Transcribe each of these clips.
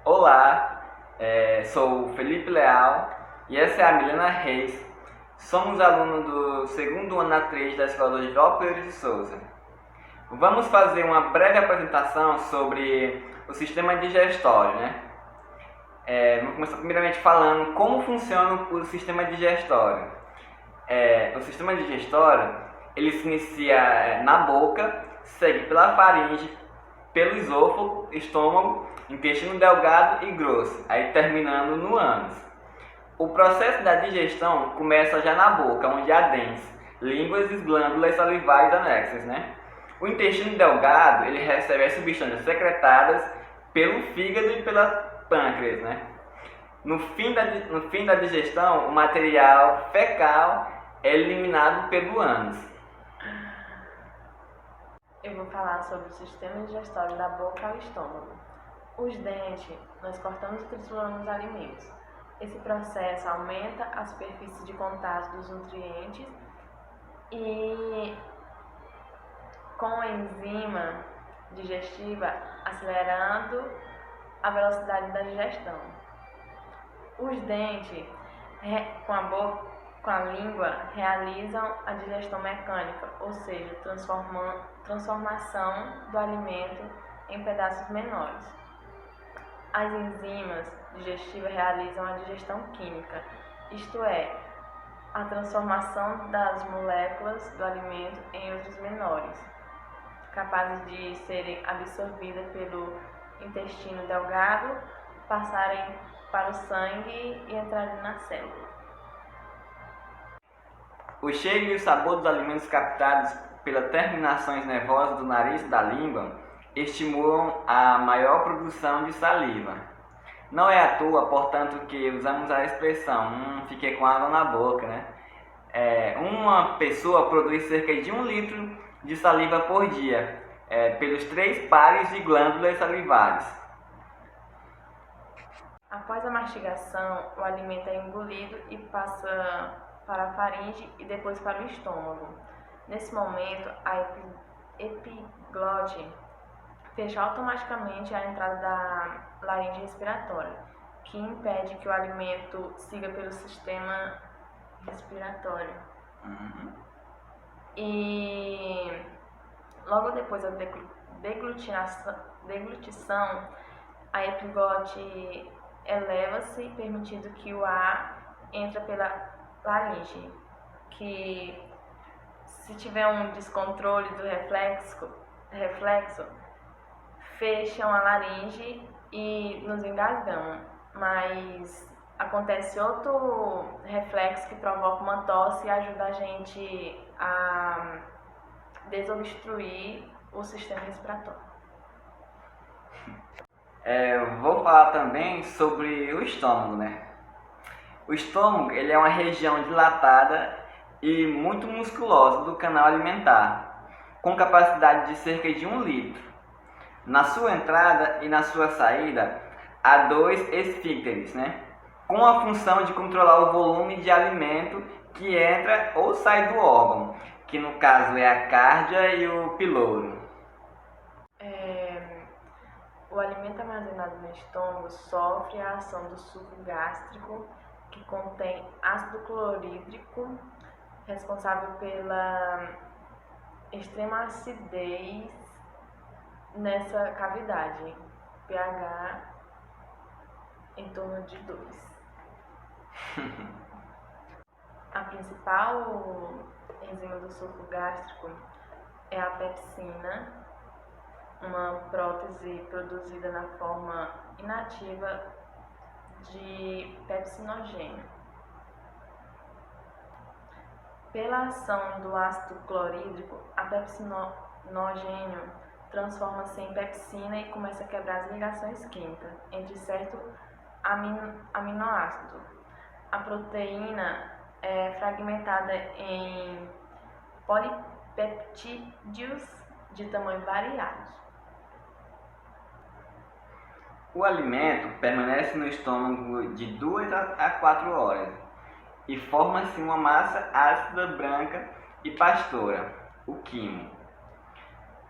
Olá, sou o Felipe Leal e essa é a Milena Reis. Somos alunos do segundo ano A3 da Escola Dorival Pereira de Souza. Vamos fazer uma breve apresentação sobre o sistema digestório, né? Vamos começar primeiramente falando como funciona o sistema digestório. O sistema digestório ele se inicia na boca, segue pela faringe, pelo esôfago, estômago, intestino delgado e grosso, aí terminando no ânus. O processo da digestão começa já na boca, onde há dentes, línguas e glândulas salivares anexas, né? O intestino delgado ele recebe as substâncias secretadas pelo fígado e pela pâncreas, né? No fim da digestão, o material fecal é eliminado pelo ânus. Eu vou falar sobre o sistema digestório da boca ao estômago. Os dentes, nós cortamos e trituramos os alimentos. Esse processo aumenta a superfície de contato dos nutrientes e com a enzima digestiva acelerando a velocidade da digestão. Os dentes, com a língua, realizam a digestão mecânica, ou seja, transformação do alimento em pedaços menores. As enzimas digestivas realizam a digestão química, isto é, a transformação das moléculas do alimento em outros menores, capazes de serem absorvidas pelo intestino delgado, passarem para o sangue e entrarem na célula. O cheiro e o sabor dos alimentos captados pelas terminações nervosas do nariz e da língua estimulam a maior produção de saliva. Não é à toa, portanto, que usamos a expressão fiquei com água na boca, né? Uma pessoa produz cerca de 1 litro de saliva por dia, pelos 3 pares de glândulas salivares. Após a mastigação, o alimento é engolido e passa para a faringe e depois para o estômago. Nesse momento, a epiglote fecha automaticamente a entrada da laringe respiratória, que impede que o alimento siga pelo sistema respiratório. E logo depois da deglutição, a epiglote eleva-se, permitindo que o ar entre pela laringe, que se tiver um descontrole do reflexo, fecham a laringe e nos engasgamos, mas acontece outro reflexo que provoca uma tosse e ajuda a gente a desobstruir o sistema respiratório. Vou falar também sobre o estômago, né? O estômago ele é uma região dilatada e muito musculosa do canal alimentar, com capacidade de cerca de 1 litro. Na sua entrada e na sua saída, há 2 esfíncteres, né? Com a função de controlar o volume de alimento que entra ou sai do órgão, que no caso é a cárdia e o piloro. O alimento armazenado no estômago sofre a ação do suco gástrico, que contém ácido clorídrico, responsável pela extrema acidez nessa cavidade, pH em torno de 2. A principal enzima do suco gástrico é a pepsina, uma prótese produzida na forma inativa de pepsinogênio. Pela ação do ácido clorídrico, a pepsinogênio transforma-se em pepsina e começa a quebrar as ligações químicas entre certo aminoácido. A proteína é fragmentada em polipeptídeos de tamanho variados. O alimento permanece no estômago de 2 a 4 horas e forma-se uma massa ácida branca e pastora, o quimo.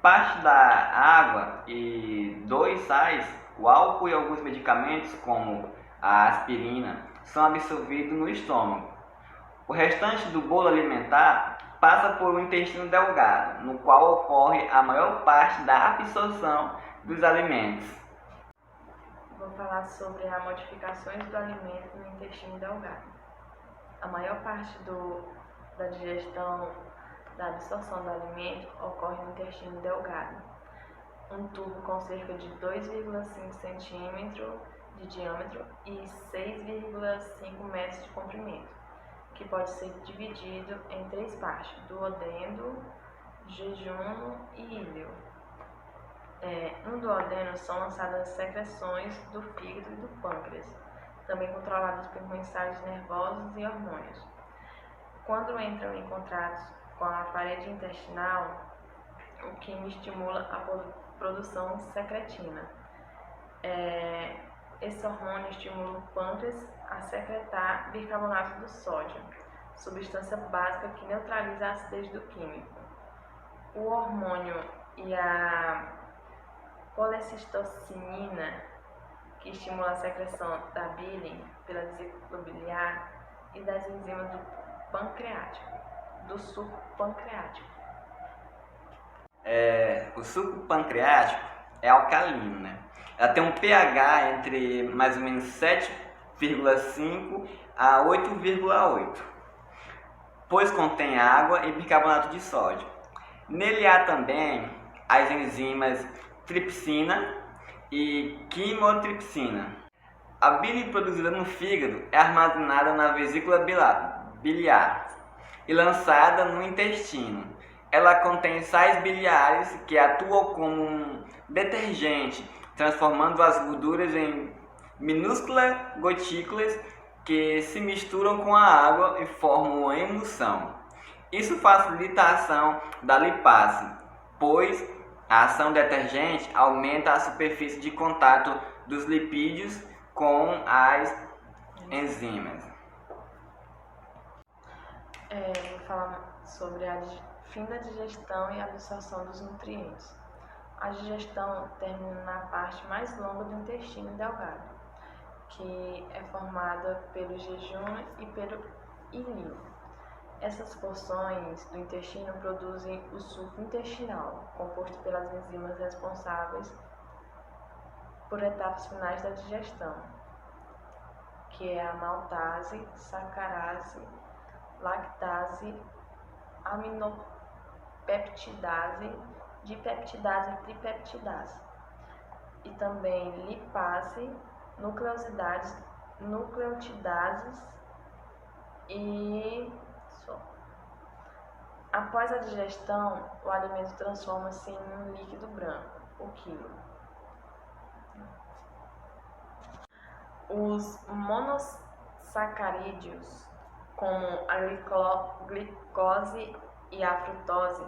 Parte da água e 2 sais O álcool e alguns medicamentos, como a aspirina, são absorvidos no estômago. O restante do bolo alimentar passa por um intestino delgado, no qual ocorre a maior parte da absorção dos alimentos. Vou falar sobre as modificações do alimento no intestino delgado. A maior parte da digestão, da absorção do alimento ocorre no intestino delgado, um tubo com cerca de 2,5 cm de diâmetro e 6,5 metros de comprimento, que pode ser dividido em 3 partes: duodeno, jejum e íleo. No duodeno são lançadas as secreções do fígado e do pâncreas, também controladas por mensagem nervosos e hormônios. Quando entram em contato com a parede intestinal, o que estimula a produção de secretina. Esse hormônio estimula o pâncreas a secretar bicarbonato de sódio, substância básica que neutraliza a acidez do químico. O hormônio e a colecistocinina, que estimula a secreção da bile pela vesícula biliar e das enzimas do suco pancreático. O suco pancreático é alcalino, né? Ela tem um pH entre mais ou menos 7,5 a 8,8, pois contém água e bicarbonato de sódio. Nele há também as enzimas tripsina e quimotripsina. A bile produzida no fígado é armazenada na vesícula biliar e lançada no intestino. Ela contém sais biliares que atuam como um detergente, transformando as gorduras em minúsculas gotículas que se misturam com a água e formam uma emulsão. Isso facilita a ação da lipase, pois a ação detergente aumenta a superfície de contato dos lipídios com as enzimas. Vou falar sobre fim da digestão e absorção dos nutrientes. A digestão termina na parte mais longa do intestino delgado, que é formada pelo jejum e pelo íleo. Essas porções do intestino produzem o suco intestinal, composto pelas enzimas responsáveis por etapas finais da digestão, que é a maltase, sacarase, lactase, aminopeptidase, dipeptidase e tripeptidase, e também lipase, nucleotidases e só. Após a digestão, o alimento transforma-se em um líquido branco, o quilo. Os monossacarídeos, como a glicose e a frutose,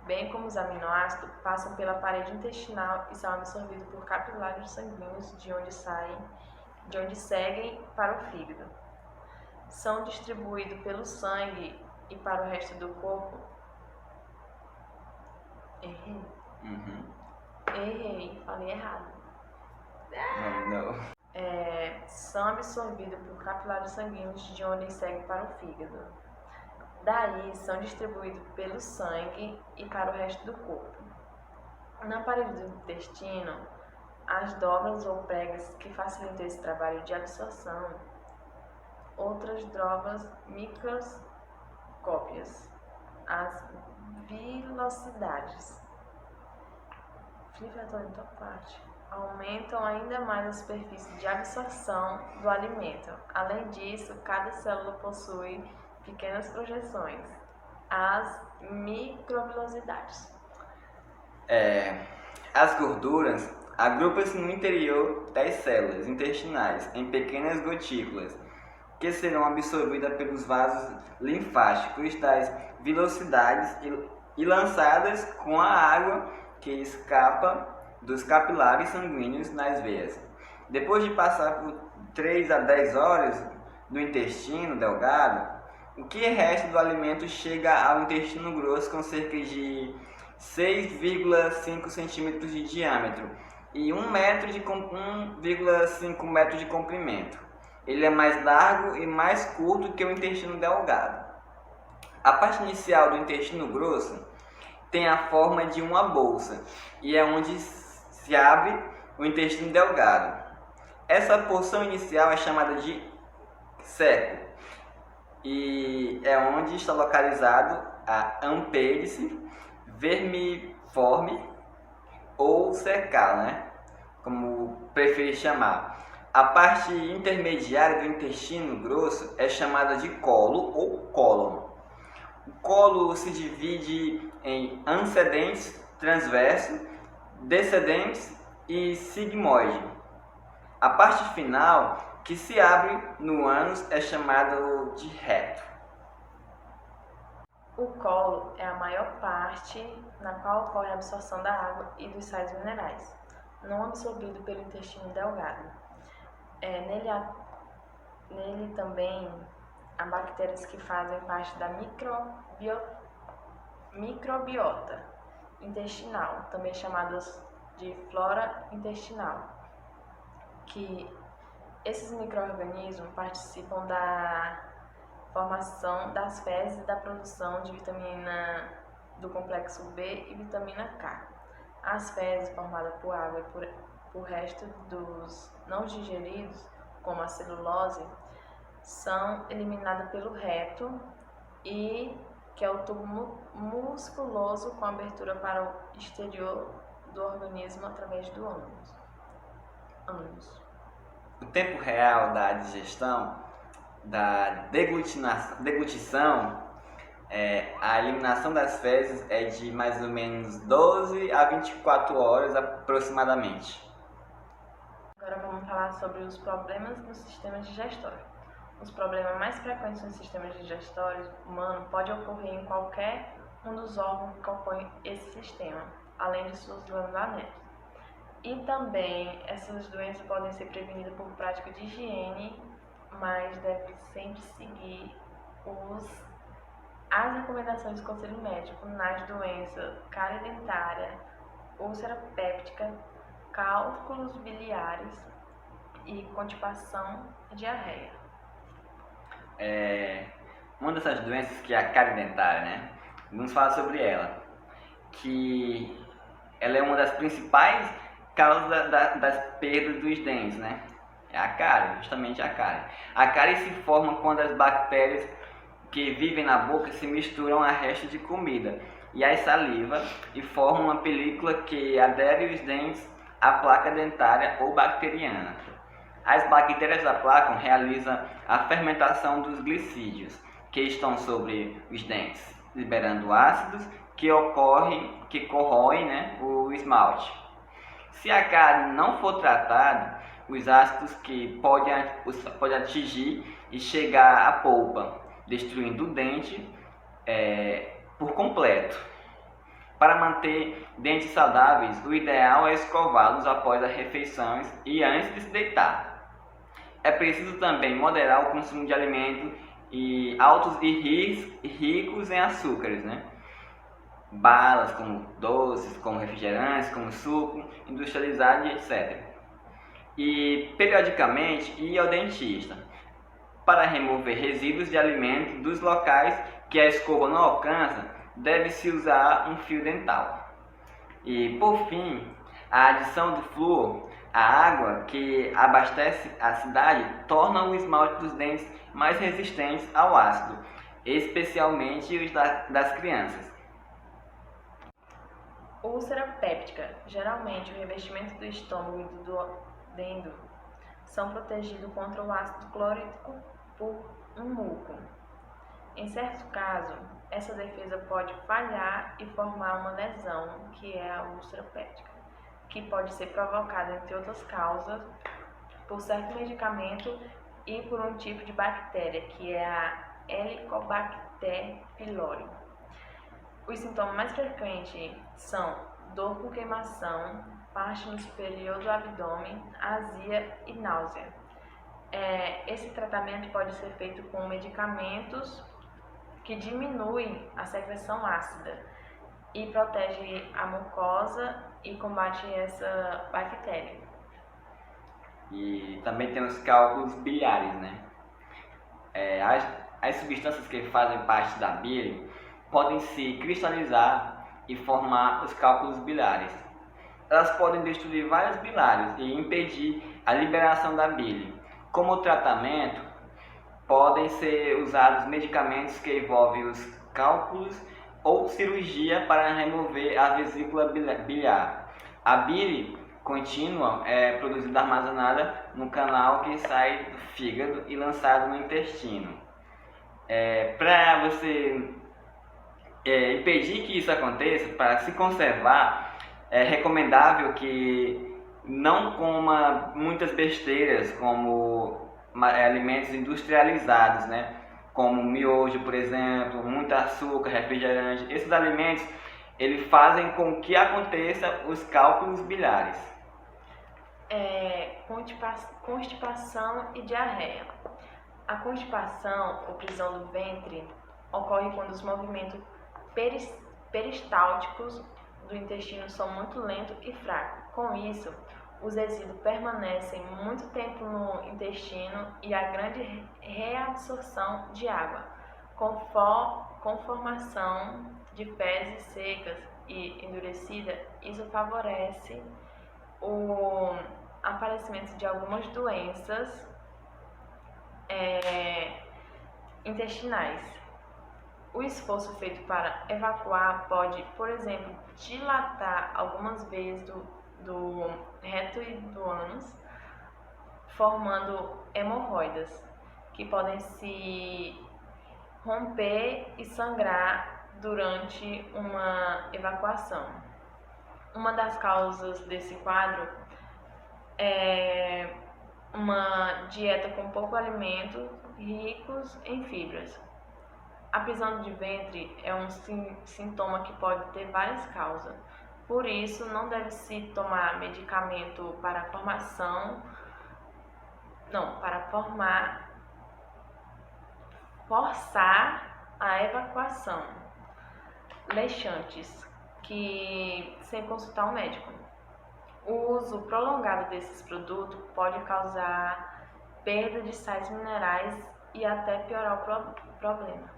bem como os aminoácidos, passam pela parede intestinal e são absorvidos por capilares sanguíneos de onde seguem para o fígado. São distribuídos pelo sangue e para o resto do corpo. Errei, falei errado. Não. São absorvidos por capilares sanguíneos de onde seguem para o fígado. Daí são distribuídos pelo sangue e para o resto do corpo. Na parede do intestino, as dobras ou pregas que facilitam esse trabalho de absorção, outras dobras microscópicas, as velocidades, aumentam ainda mais a superfície de absorção do alimento. Além disso, cada célula possui pequenas projeções, as microvelocidades. As gorduras agrupam-se no interior das células intestinais em pequenas gotículas que serão absorvidas pelos vasos linfáticos das velocidades e lançadas com a água que escapa dos capilares sanguíneos nas veias. Depois de passar por 3 a 10 horas no intestino delgado, o que resta do alimento chega ao intestino grosso com cerca de 6,5 cm de diâmetro, e 1,5 metro de comprimento. Ele é mais largo e mais curto que o intestino delgado. A parte inicial do intestino grosso tem a forma de uma bolsa e é onde se abre o intestino delgado. Essa porção inicial é chamada de ceco e é onde está localizado a apêndice vermiforme ou cecal, como preferir chamar. A parte intermediária do intestino grosso é chamada de colo ou cólon. O colo se divide em ascendentes, transverso, descendentes e sigmoide. A parte final, que se abre no ânus, é chamada de reto. O colo é a maior parte na qual ocorre a absorção da água e dos sais minerais, não absorvido pelo intestino delgado. Nele também há bactérias que fazem parte da microbiota intestinal, também chamadas de flora intestinal, que esses micro-organismos participam da formação das fezes e da produção de vitamina do complexo B e vitamina K. As fezes, formadas por água e por resto dos não digeridos, como a celulose, são eliminadas pelo reto, que é o tubo musculoso com abertura para o exterior do organismo através do ânus. O tempo real da digestão, da deglutição, a eliminação das fezes é de mais ou menos 12 a 24 horas aproximadamente. Agora vamos falar sobre os problemas no sistema digestório. Os problemas mais frequentes no sistema digestório humano podem ocorrer em qualquer um dos órgãos que compõem esse sistema, além de suas glândulas anéticas. E também essas doenças podem ser prevenidas por prática de higiene, mas deve sempre seguir as recomendações do conselho médico nas doenças cárie dentária, úlcera péptica, cálculos biliares e constipação e diarreia. Uma dessas doenças que é a cárie dentária, vamos falar sobre ela, que ela é uma das principais causas das perdas dos dentes, É a cárie, justamente a cárie. A cárie se forma quando as bactérias que vivem na boca se misturam a resto de comida e a saliva e formam uma película que adere os dentes à placa dentária ou bacteriana. As bactérias da placa realizam a fermentação dos glicídios que estão sobre os dentes, liberando ácidos que corroem o esmalte. Se a cárie não for tratada, os ácidos que podem atingir e chegar à polpa, destruindo o dente por completo. Para manter dentes saudáveis, o ideal é escová-los após as refeições e antes de se deitar. É preciso também moderar o consumo de alimentos altos e ricos em açúcares, Balas, como doces, como refrigerantes, como suco industrializado e etc. E periodicamente ir ao dentista para remover resíduos de alimentos dos locais que a escova não alcança. Deve-se usar um fio dental. E por fim, a adição do flúor, a água que abastece a cidade, torna o esmalte dos dentes mais resistentes ao ácido, especialmente os das crianças. Úlcera péptica. Geralmente, o revestimento do estômago e do dendo são protegidos contra o ácido clorídrico por um muco. Em certos casos, essa defesa pode falhar e formar uma lesão, que é a úlcera péptica, que pode ser provocada, entre outras causas, por certo medicamento e por um tipo de bactéria, que é a Helicobacter pylori. Os sintomas mais frequentes são dor com queimação, parte no superior do abdômen, azia e náusea. Esse tratamento pode ser feito com medicamentos que diminuem a secreção ácida e protege a mucosa e combate essa bactéria. E também tem os cálculos biliares, né? As substâncias que fazem parte da bile podem se cristalizar e formar os cálculos biliares. Elas podem destruir vários biliares e impedir a liberação da bile. Como tratamento, podem ser usados medicamentos que envolvem os cálculos ou cirurgia para remover a vesícula biliar. A bile contínua é produzida armazenada no canal que sai do fígado e lançado no intestino. Para você impedir que isso aconteça, para se conservar, é recomendável que não coma muitas besteiras como alimentos industrializados, né? Como miojo, por exemplo, muito açúcar, refrigerante. Esses alimentos eles fazem com que aconteça os cálculos biliares. Constipação e diarreia. A constipação ou prisão do ventre ocorre quando os movimentos peristálticos do intestino são muito lentos e fracos. Com isso, os resíduos permanecem muito tempo no intestino e há grande reabsorção de água, com formação de fezes secas e endurecidas. Isso favorece o aparecimento de algumas doenças intestinais. O esforço feito para evacuar pode, por exemplo, dilatar algumas veias do reto e do ânus, formando hemorroidas, que podem se romper e sangrar durante uma evacuação. Uma das causas desse quadro é uma dieta com pouco alimento, ricos em fibras. A prisão de ventre é um sintoma que pode ter várias causas. Por isso, não deve-se tomar medicamento para forçar a evacuação. Laxantes, sem consultar um médico. O uso prolongado desses produtos pode causar perda de sais minerais e até piorar o problema.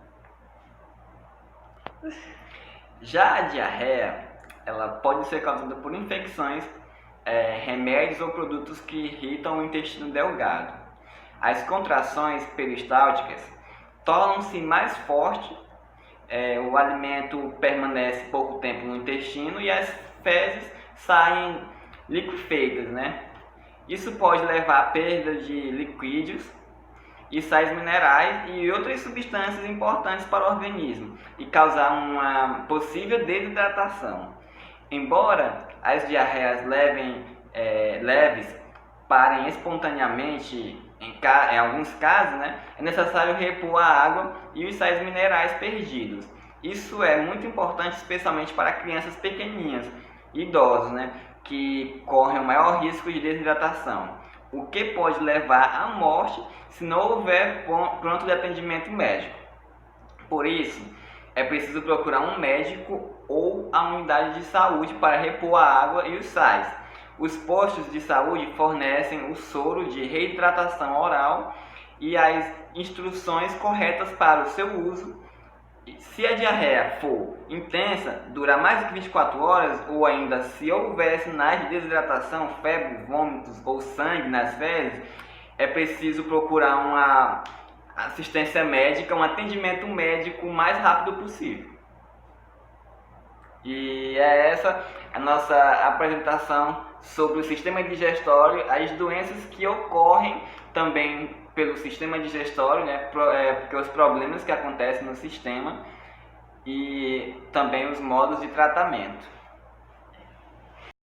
Já a diarreia, ela pode ser causada por infecções, remédios ou produtos que irritam o intestino delgado. As contrações peristálticas tornam-se mais fortes, o alimento permanece pouco tempo no intestino e as fezes saem liquefeitas, né? Isso pode levar à perda de lipídios e sais minerais e outras substâncias importantes para o organismo e causar uma possível desidratação. Embora as diarreias leves parem espontaneamente em alguns casos, né, é necessário repor a água e os sais minerais perdidos. Isso é muito importante, especialmente para crianças pequenininhas e idosos, né, que correm o maior risco de desidratação, o que pode levar à morte se não houver pronto de atendimento médico. Por isso, é preciso procurar um médico ou a unidade de saúde para repor a água e os sais. Os postos de saúde fornecem o soro de reidratação oral e as instruções corretas para o seu uso. Se a diarreia for intensa, durar mais de 24 horas, ou ainda se houver sinais de desidratação, febre, vômitos ou sangue nas fezes, é preciso procurar uma assistência médica, um atendimento médico o mais rápido possível. E é essa a nossa apresentação sobre o sistema digestório, as doenças que ocorrem também pelo sistema digestório, né, porque os problemas que acontecem no sistema e também os modos de tratamento.